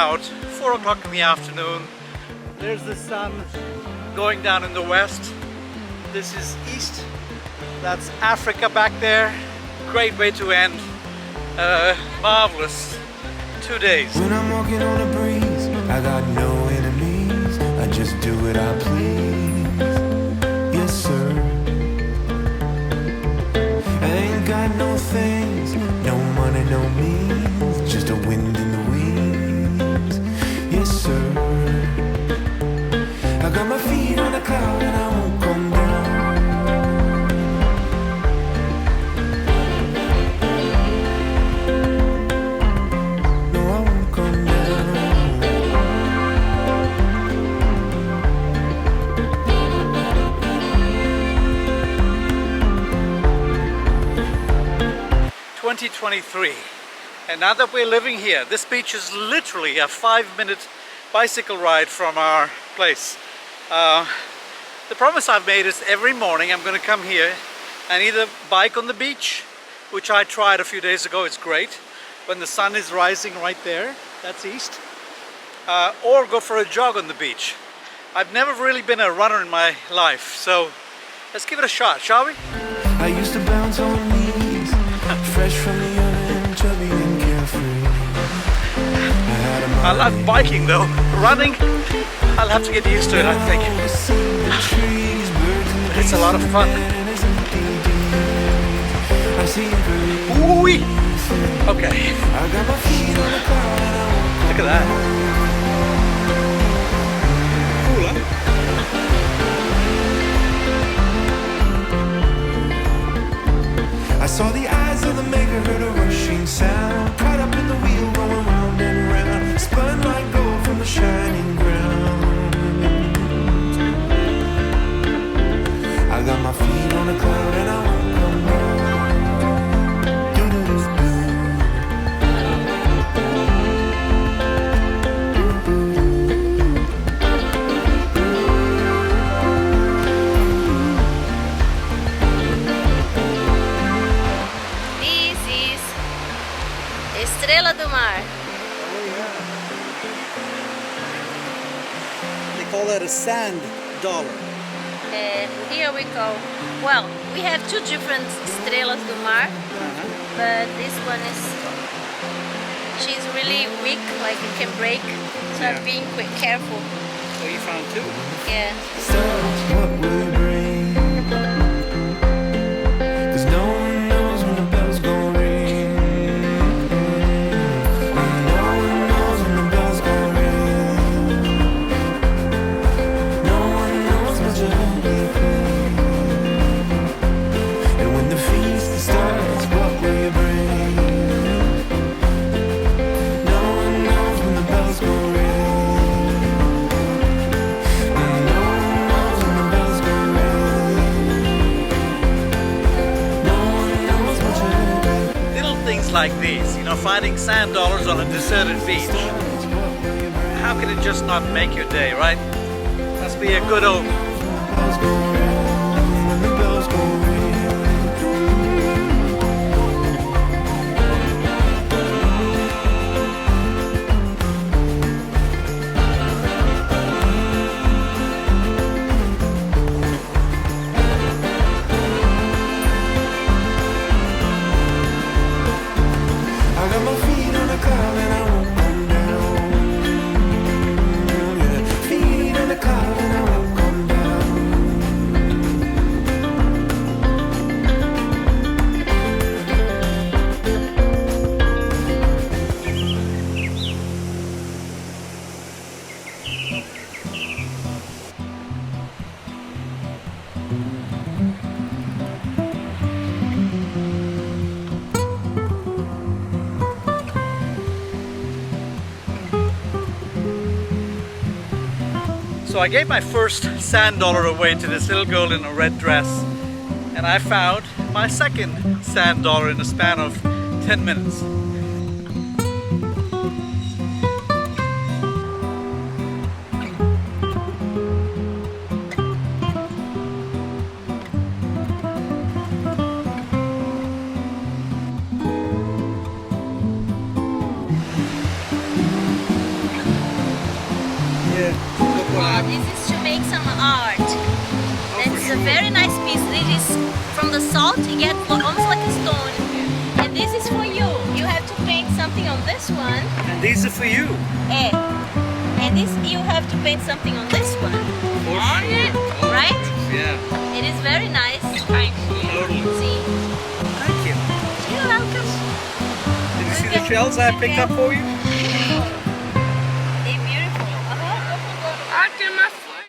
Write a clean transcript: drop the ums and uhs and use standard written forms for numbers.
about 4 o'clock in the afternoon. There's the sun going down in the west. This is east. That's Africa back there. Great way to end marvelous 2 days. When I'm walking on a breeze, I got no enemies. I just do what I please. Yes, sir. I ain't got no things, no money, no means. Just a wind in the wings. Yes, sir. I got my feet on a cloud and I won't come down. No, I won't come down. 2023, and now that we're living here, this beach is literally a 5-minute bicycle ride from our place. The promise I've made is every morning I'm going to come here and either bike on the beach, which I tried a few days ago. It's great when the sun is rising right there, that's east, or go for a jog on the beach. I've never really been a runner in my life, so let's give it a shot, shall we? I used to bounce on knees, fresh from the oven, chubby and carefree. I love biking though. Running, I'll have to get used to it, I think. It's a lot of fun. Ooh-wee. Okay. Look at that. Cool, huh? I saw the eyes of the maker, heard a rushing sound, caught up in the wheel going round and round, spun like gold from the shining ground. I got my feet on a cloud and I won't come down. Estrela do Mar. Oh yeah. They call that a sand dollar. Here we go. Well, we have two different Estrelas do Mar, but this one is, she's really weak, like it can break, so I'm being careful. Oh, you found two? Yeah. What will it bring? 'Cause no one knows when the bells go ring. No one knows when the bells go ring. No one knows what you'll be. And when the feast starts, what will you bring? No one knows when the bells go ring. Like these, you know, finding sand dollars on a deserted beach. How can it just not make your day, right? Must be a good omen. So I gave my first sand dollar away to this little girl in a red dress, and I found my second sand dollar in a span of 10 minutes. Yeah. This is to make some art. for It's sure. a very nice piece. This is from the salt, you get almost like a stone. And this is for you. You have to paint something on this one. And these are for you. And this you have to paint something on this one. For sure. Right? Yeah. It is very nice. Totally. See? Thank you. You're welcome. Did you see the shells I picked up for you?